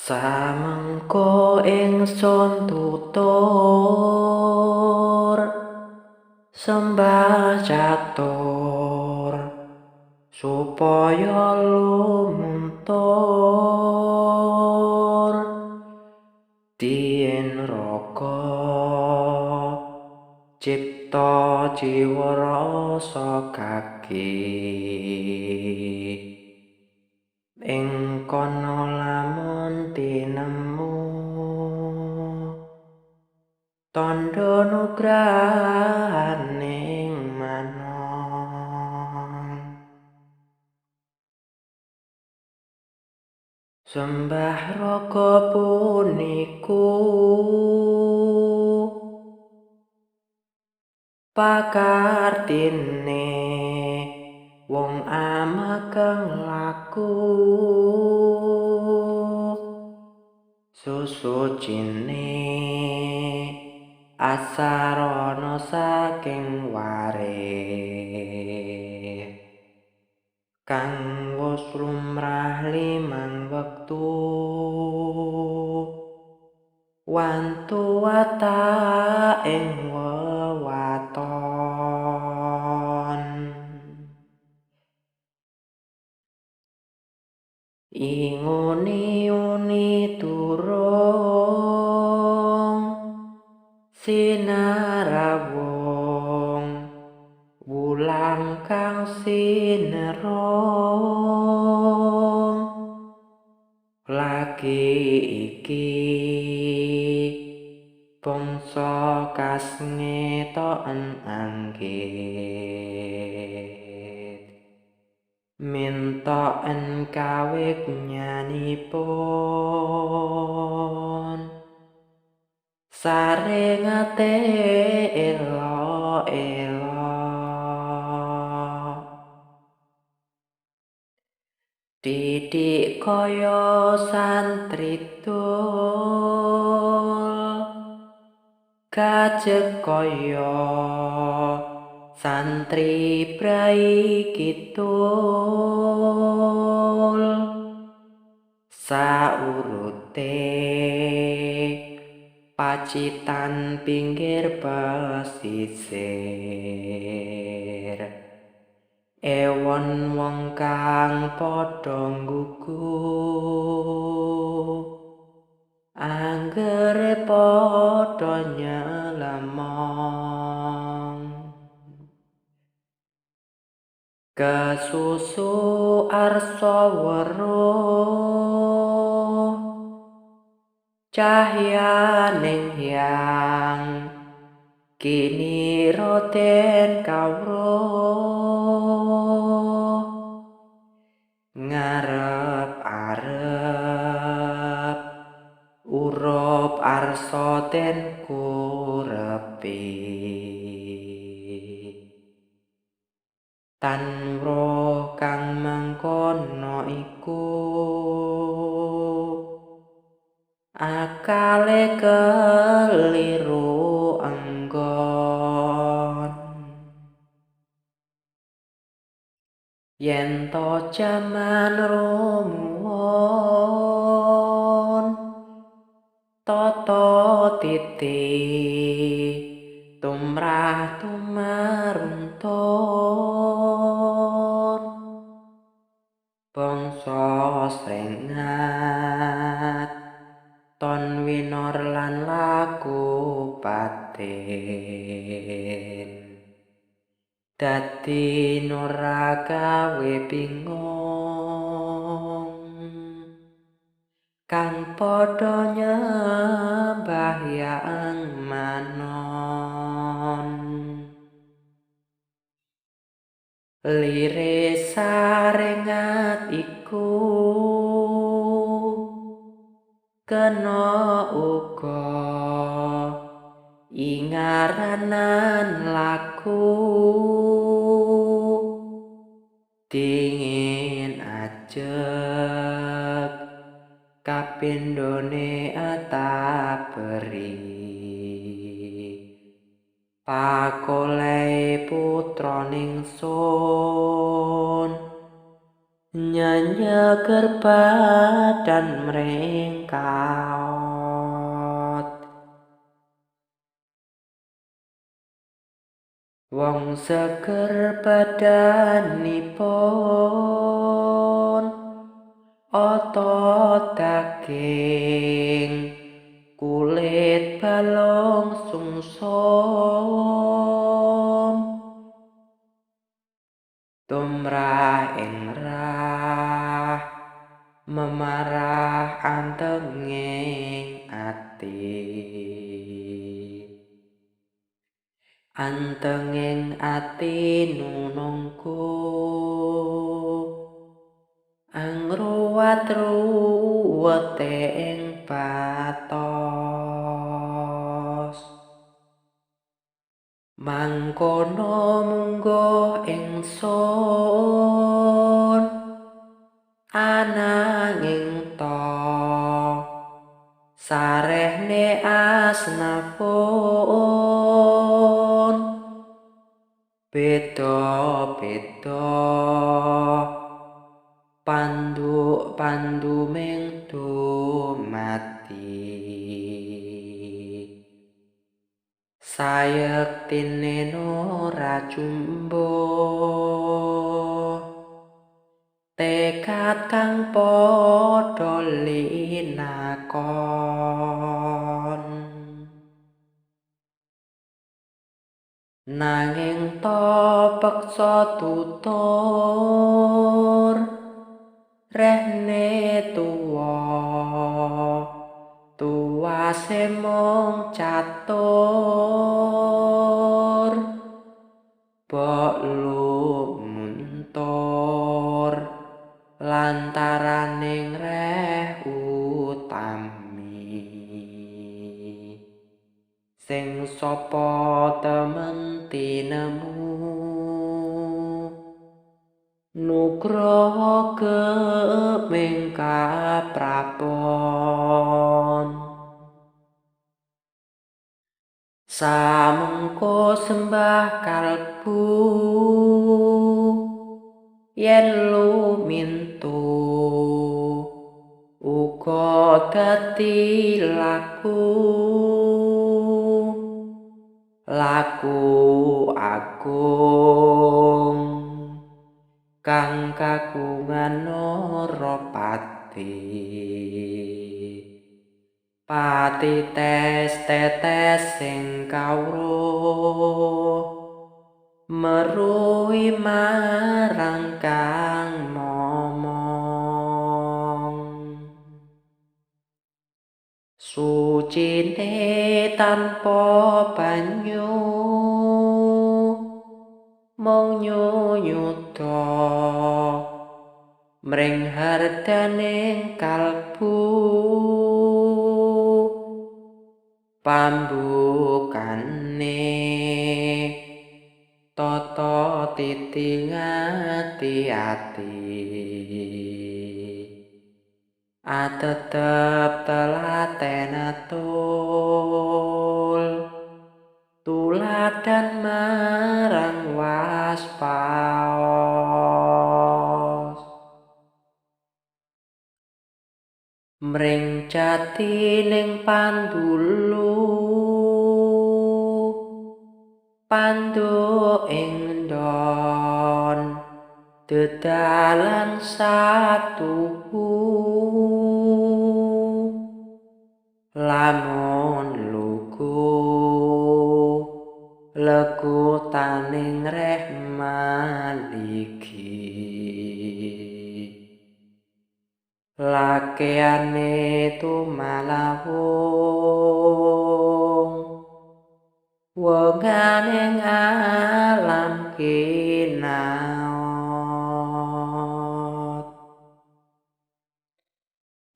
Samengko ingsun tutur sembah catur supaya lumuntur dien raga cipta jiwa rasa kaki ing kono lamun tinemu tandha nugrahaning manon sembah raga puniku pakartine wong amakeng laku susucine asarana saking waris kang wis lumrah limang wektu wantu watak ing wewaton inguni-uni durung sinarawung wulan kang sinerung lagi iki bangsa kasngetoken anggit mintoken kawigyananipun saring ate elo-elo didik kaya santri dul gajeg kaya santri brai kidul saurute pacitan pinggir pesisir ewon wong kang padha nggugu anggere padha nyelemong kesusu arsa weruh cahyaning hyang kini roten kawruh ngarep-arep urup arsa ten kurepi tan roh kang mangkono iku akale keliru enggon yen to jaman rumuwun tata titi tumrah tumaruntun bangsa srengat ton winor lan laku batin dadi ora gawe bingung kang padha nyembah yang manon lire sarengat iku kena uga ingaranan laku dingin ajeg kapindhone ataberi pakole putra ningsun nyenyeger badan mrengkaot. Wong seger badanipun, otot daging, kulit balung sungsum, tumrah ing rah, memarah antenging ati. Antenging ati nunungku, angruwat-ruwete ing batos. Mangkono mungguh ingsun, ananging to sarehne asnapun beda-beda, pandu ming dumati. Sayektine ora jumbuh, tekad kang padha linakon. Nanging to peksa tutur, rehne tuwase mung catur, mbok lumuntur lantaraning reh utami. Sing sapa temen tinemu, nugroho gemeng kaprapon. Samengko sembah kalbu, yen lumintu uga dadi laku agung kang kagungan Narapati. Pati tetes sing kawruh, meruhi marang kang momong. Sucine tanpa banyu, mung nyunyuda mring hardaning kalbu. Pambukane tata titi ngati-ati, atetep telaten atul, tuladan marang waspaos. Mring jatining pandulu, pandu ing ndon, dedalan satuhu. Lamun lugu, legutaning reh maligi. Lakeane tumalawung, wenganing alam kinaot.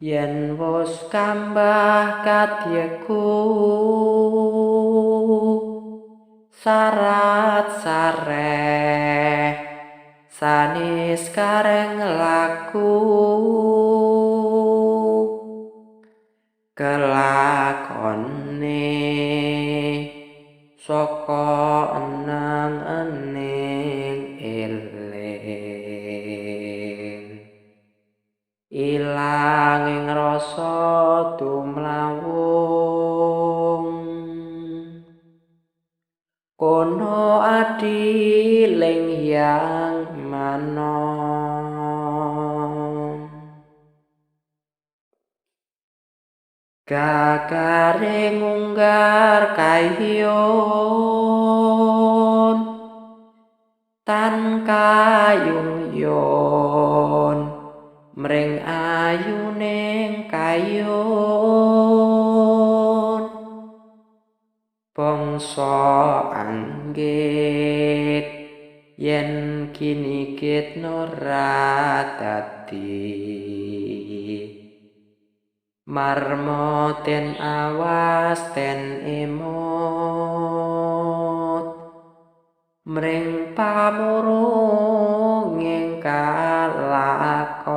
Yen wus kambah kadyeku, sarat sareh sanis kareng laku. Kelakone saka eneng-ening eling. gagare ngunggar kayon tan kayungyon mring ayuning kayon bangsa anggit yen kinikit ora dadi marmoten awas ten emot mring pamurung ing kalakon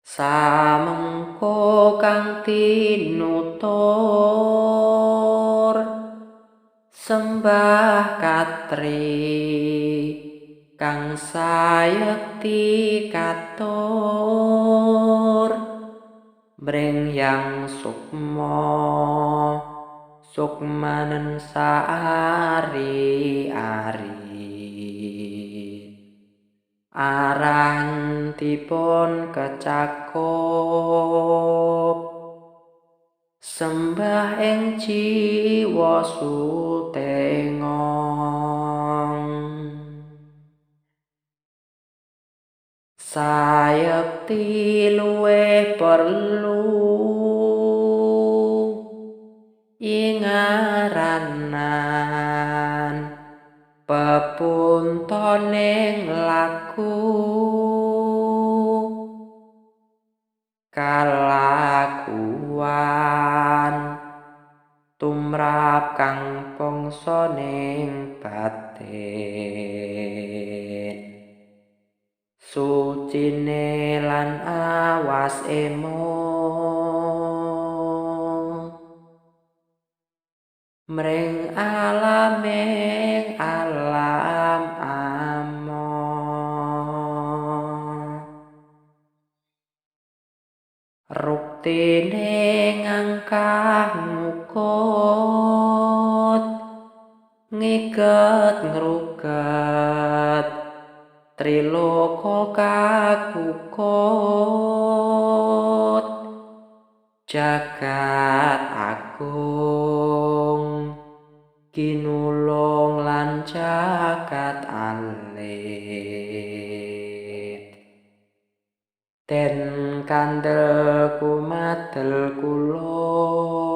samengko kang tinutur sembah katri kang sayekti katur mring yang sukmanen saari-ari arantipun kecakup sembah ing jiwa sutengong sayekti luwih perlu ingaranan pepuntoning laku kalakuan tumrap kang pangsaning batin sucine lan awas emot mring alaming alam amon ruktine ngangkah ngukut ngiket ngruket triloka kakukut jagat agung kinulung lan jagat alit den kandel kumadel kulup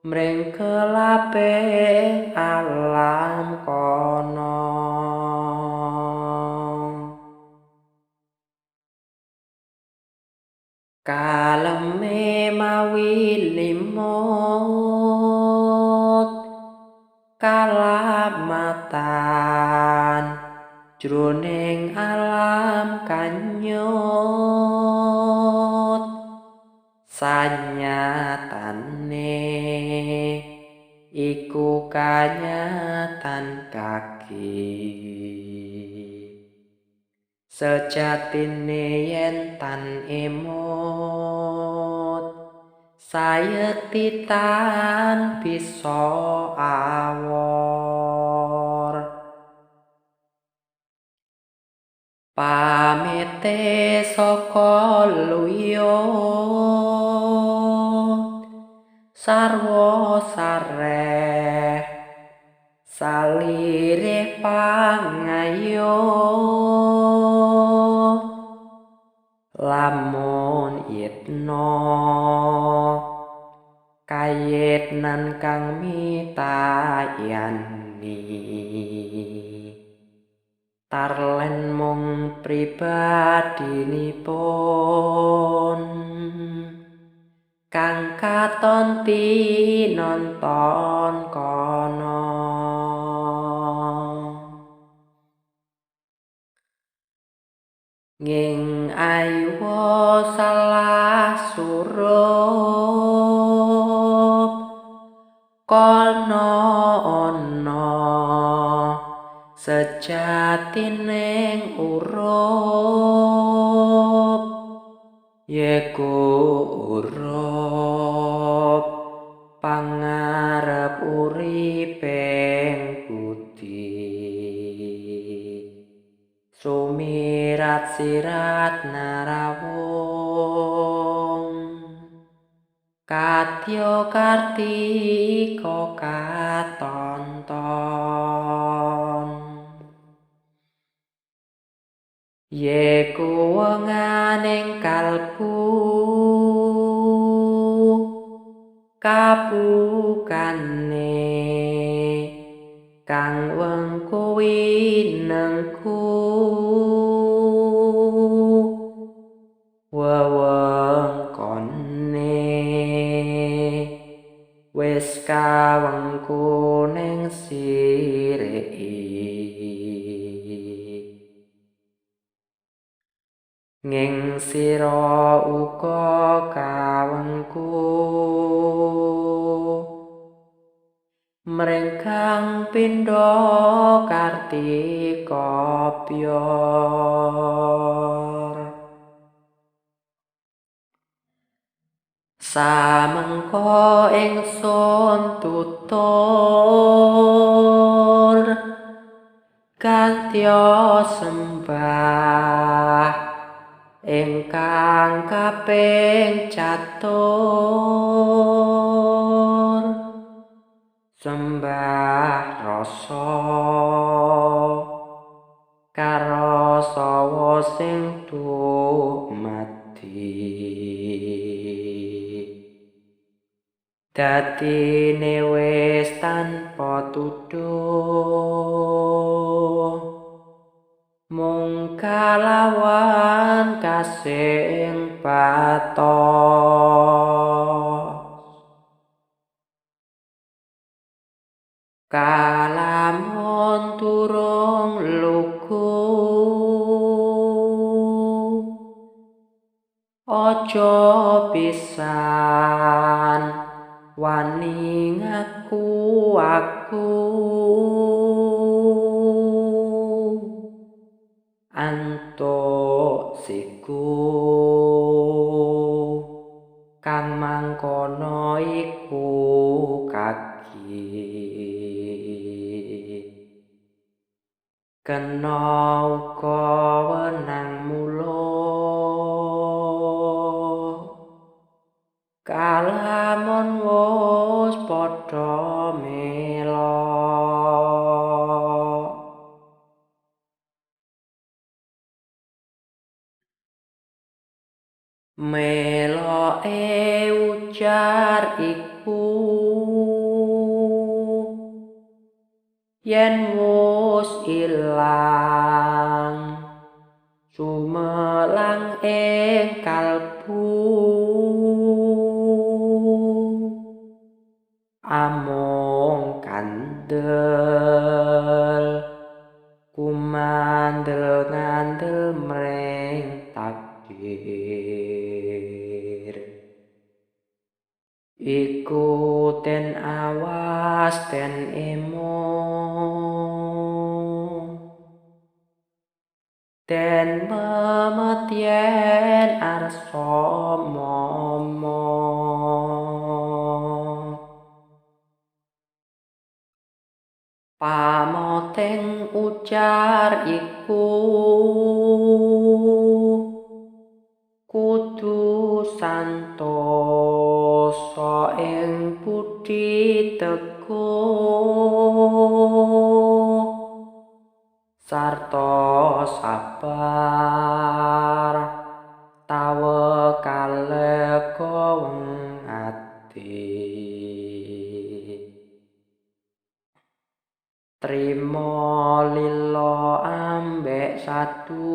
mring kelaping alam kono kaleme mawi limut kalamatan jroning alam kanyut sanyatane iku kanyatan kaki sejatine yen tan emot sayekti tan bisa awor pamite saka luyut sarwa sareh salirih pangayut lamun yitno kayitnan kang mitayani tarlen mung pribadinipun kang katon tinonton kono nging ayuwa salah surup kono ana sejatining urup yeku urup pangarep uriping budi sumirat sirat narawung kadya kartika katonton yeku wenganing kalbu kabukane kang wengkuwi nengku wewengkone wis kawengku ning siriki nging sira uga kawengku mrengkang pindha kartika pyor samengko ingsun tutur gantya sembah ingkang kaping catur sembah rasa karo sawa sing dumadi dadine wis tanpa tuduh mung kalawan kasing patos kalamun durung lugu aja pisan wani ngaku-aku antuk siku kang mangkono iku kaki kena uga wenang mula kalamun wis padha melok meloke ujar iku yen wis ilang sumelang ing kalbu amung kandel kumandel ngandel mring takdir iku ten awas ten emo ten memet yen arsa momo pamoting ujar iku kudu santosa ing budi teguh sarta sabar tawakal kaweng ati trimo lilo ambek satu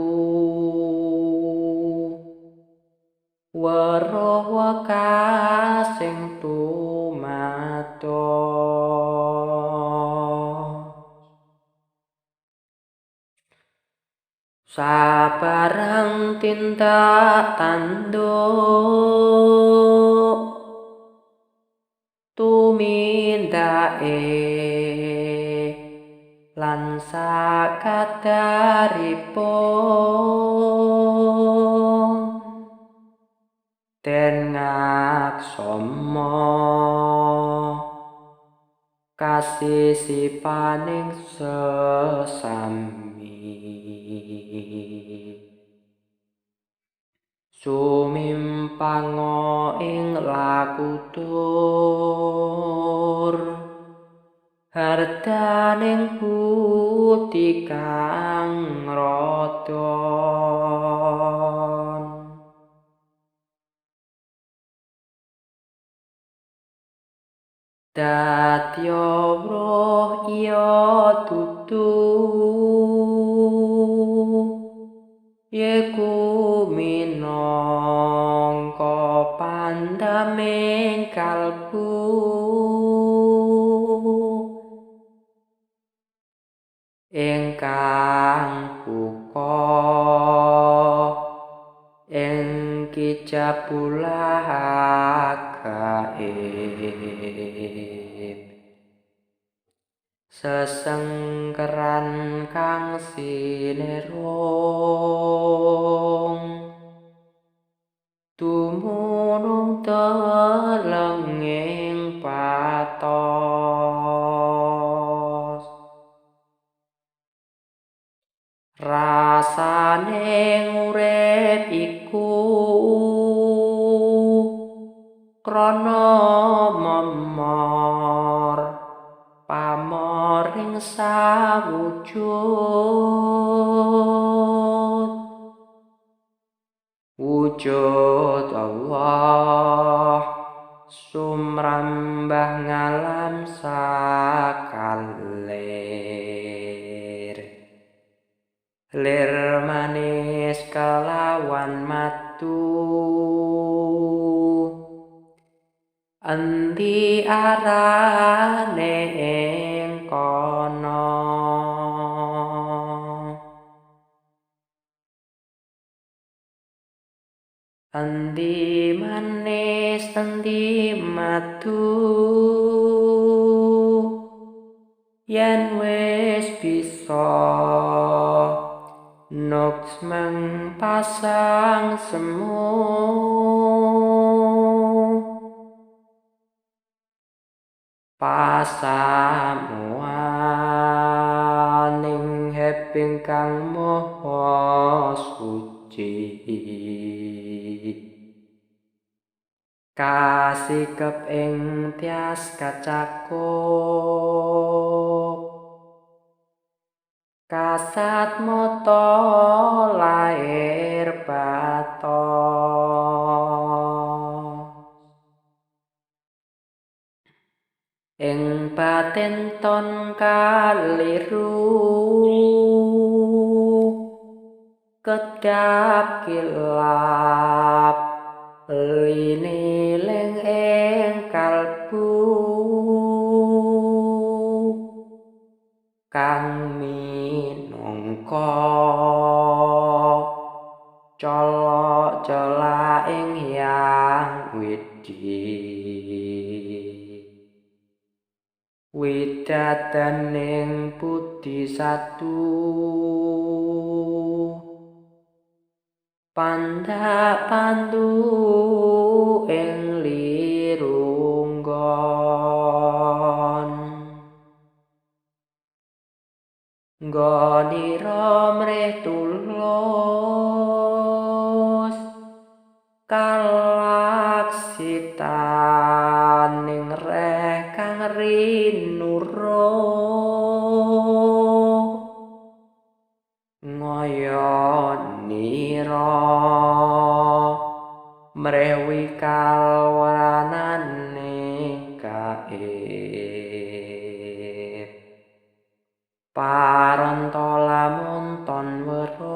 weruh wekas sing tumatos sabarang tindak tanduk tumindake lan sakadaripun den ngaksama kasisipaning sesami Sumimpango ing laku tur hartaning budi kang rodon. Dadya wruh iya dudu yeku minangka pandhaming kalbu ingkang buka ing kijabulah gaib. Sesengkeran kang sinirung dumunung telenging patos. Rasaning urip iku krana memor pamoring wujud Allah sumrambah ngalam sakalir. Lir manis kelawan matu endi arane ing kono. Endi manis endi matu yen wis bisa nuksmeng pasang semu. Pasamuaning heping kang maha suci kasikep ing tias kacakup kasat mata lair batos. Ing batin ton kaliru kedap kilap liniling ing kalbu kang minangka colok-colaking hyang widi. Widadaning budi satu pandak pandu ing lirunggon nggonira mrih tulus kalaksitaning reh kang rinuruh ngoyonira mrih wikalwanane gaib. Paranta lamun ton weruh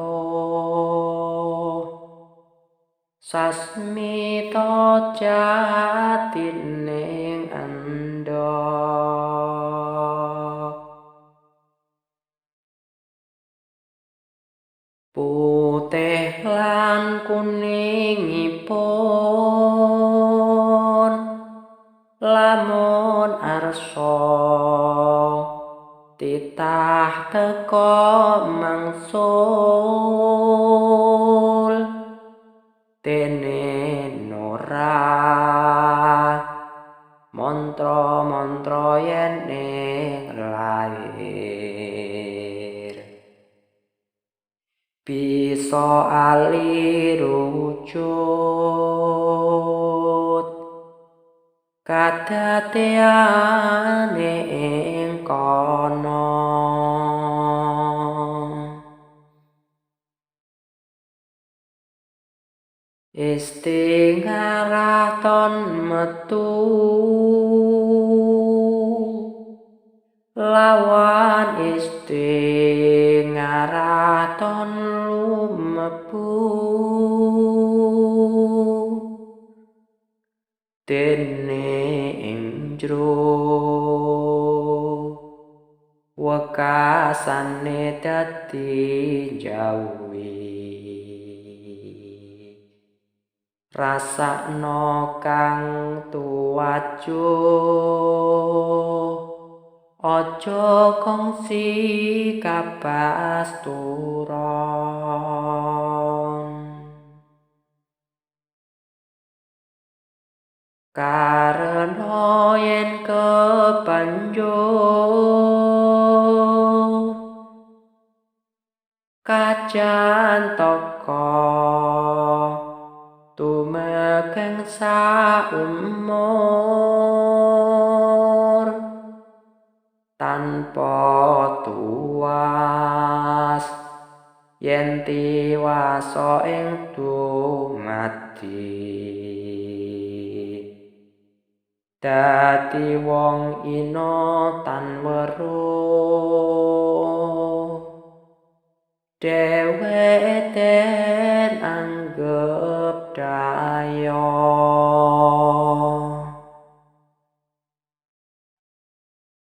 sasmita jatining endhog. Putih lan kuningipun lamun arsa titah teka mangsul dene nora mantra-mantra yen ing lair. bisa alirujud kadadeane ing kono. Istingaraton metu lawan istingaraton lumebu dene ing jero wekasane dadi jauhi. Rasakno kang tuwajuh aja kongsi kabasturon. Karena yen kebanjur kajan toko tumekeng saumur tanpa tuwas yen tiwasa ing dumadi. Dadi wong ina tan weruh dheweke den anggep daya.